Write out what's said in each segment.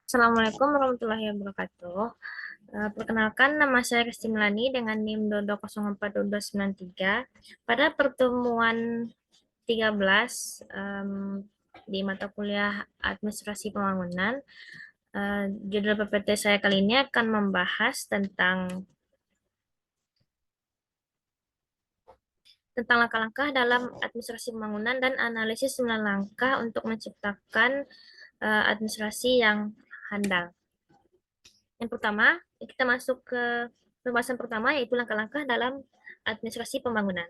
Assalamualaikum warahmatullahi wabarakatuh. Perkenalkan, nama saya Risti Melani dengan NIM Dodo042293. Pada pertemuan 13 di mata kuliah Administrasi Pembangunan, judul PPT saya kali ini akan membahas tentang langkah-langkah dalam administrasi pembangunan dan analisis 9 langkah untuk menciptakan administrasi yang handal. Yang pertama, kita masuk ke pembahasan pertama, yaitu langkah-langkah dalam administrasi pembangunan.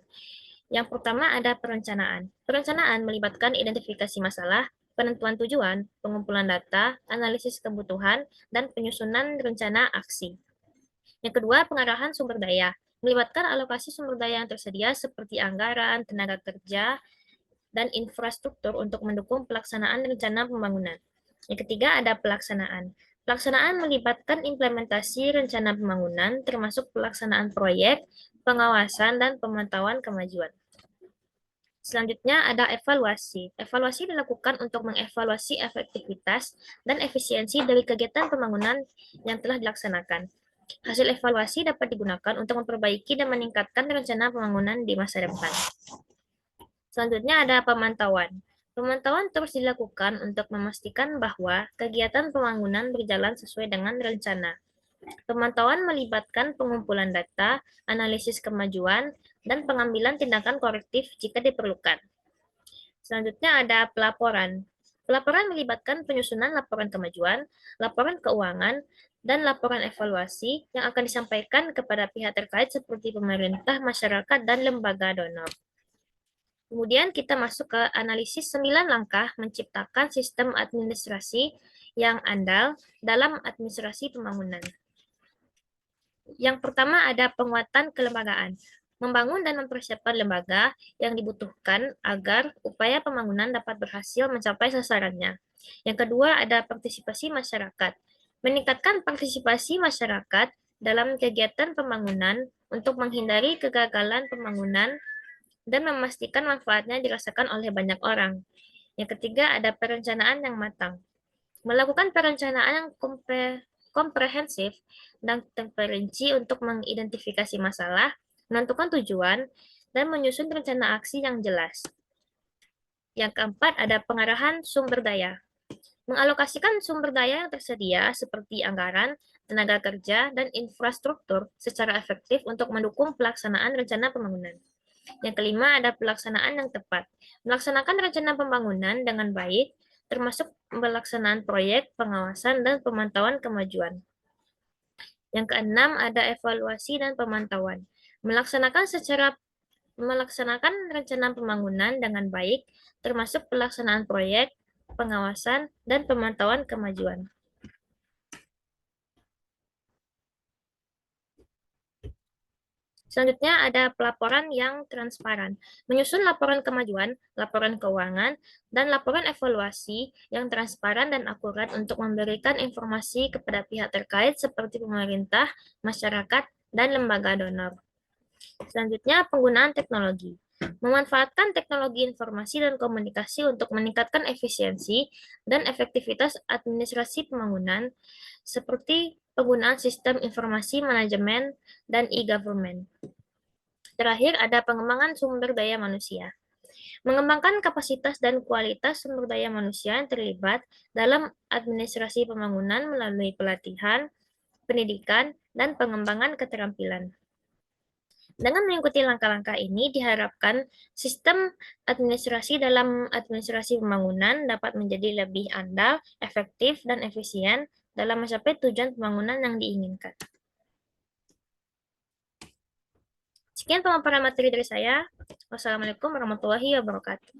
Yang pertama ada perencanaan. Perencanaan melibatkan identifikasi masalah, penentuan tujuan, pengumpulan data, analisis kebutuhan, dan penyusunan rencana aksi. Yang kedua, pengarahan sumber daya. Melibatkan alokasi sumber daya yang tersedia seperti anggaran, tenaga kerja, dan infrastruktur untuk mendukung pelaksanaan rencana pembangunan. Yang ketiga ada pelaksanaan. Pelaksanaan melibatkan implementasi rencana pembangunan termasuk pelaksanaan proyek, pengawasan, dan pemantauan kemajuan. Selanjutnya ada evaluasi. Evaluasi dilakukan untuk mengevaluasi efektivitas dan efisiensi dari kegiatan pembangunan yang telah dilaksanakan. Hasil evaluasi dapat digunakan untuk memperbaiki dan meningkatkan rencana pembangunan di masa depan. Selanjutnya ada pemantauan. Pemantauan terus dilakukan untuk memastikan bahwa kegiatan pembangunan berjalan sesuai dengan rencana. Pemantauan melibatkan pengumpulan data, analisis kemajuan, dan pengambilan tindakan korektif jika diperlukan. Selanjutnya ada pelaporan. Pelaporan melibatkan penyusunan laporan kemajuan, laporan keuangan, dan laporan evaluasi yang akan disampaikan kepada pihak terkait seperti pemerintah, masyarakat, dan lembaga donor. Kemudian kita masuk ke analisis 9 langkah menciptakan sistem administrasi yang andal dalam administrasi pembangunan. Yang pertama ada penguatan kelembagaan. Membangun dan mempersiapkan lembaga yang dibutuhkan agar upaya pembangunan dapat berhasil mencapai sasarannya. Yang kedua ada partisipasi masyarakat. Meningkatkan partisipasi masyarakat dalam kegiatan pembangunan untuk menghindari kegagalan pembangunan dan memastikan manfaatnya dirasakan oleh banyak orang. Yang ketiga, ada perencanaan yang matang. Melakukan perencanaan yang komprehensif dan terperinci untuk mengidentifikasi masalah, menentukan tujuan, dan menyusun rencana aksi yang jelas. Yang keempat, ada pengarahan sumber daya. Mengalokasikan sumber daya yang tersedia seperti anggaran, tenaga kerja, dan infrastruktur secara efektif untuk mendukung pelaksanaan rencana pembangunan. Yang kelima ada pelaksanaan yang tepat. Melaksanakan rencana pembangunan dengan baik, termasuk pelaksanaan proyek, pengawasan, dan pemantauan kemajuan. Yang keenam ada evaluasi dan pemantauan. Melaksanakan rencana pembangunan dengan baik, termasuk pelaksanaan proyek, pengawasan, dan pemantauan kemajuan. Selanjutnya ada pelaporan yang transparan. Menyusun laporan kemajuan, laporan keuangan, dan laporan evaluasi yang transparan dan akurat untuk memberikan informasi kepada pihak terkait seperti pemerintah, masyarakat, dan lembaga donor. Selanjutnya penggunaan teknologi. Memanfaatkan teknologi informasi dan komunikasi untuk meningkatkan efisiensi dan efektivitas administrasi pembangunan seperti penggunaan sistem informasi manajemen dan e-government. Terakhir, ada pengembangan sumber daya manusia. Mengembangkan kapasitas dan kualitas sumber daya manusia yang terlibat dalam administrasi pembangunan melalui pelatihan, pendidikan, dan pengembangan keterampilan. Dengan mengikuti langkah-langkah ini, diharapkan sistem administrasi dalam administrasi pembangunan dapat menjadi lebih andal, efektif, dan efisien dalam mencapai tujuan pembangunan yang diinginkan. Sekian pemaparan materi dari saya. Wassalamualaikum warahmatullahi wabarakatuh.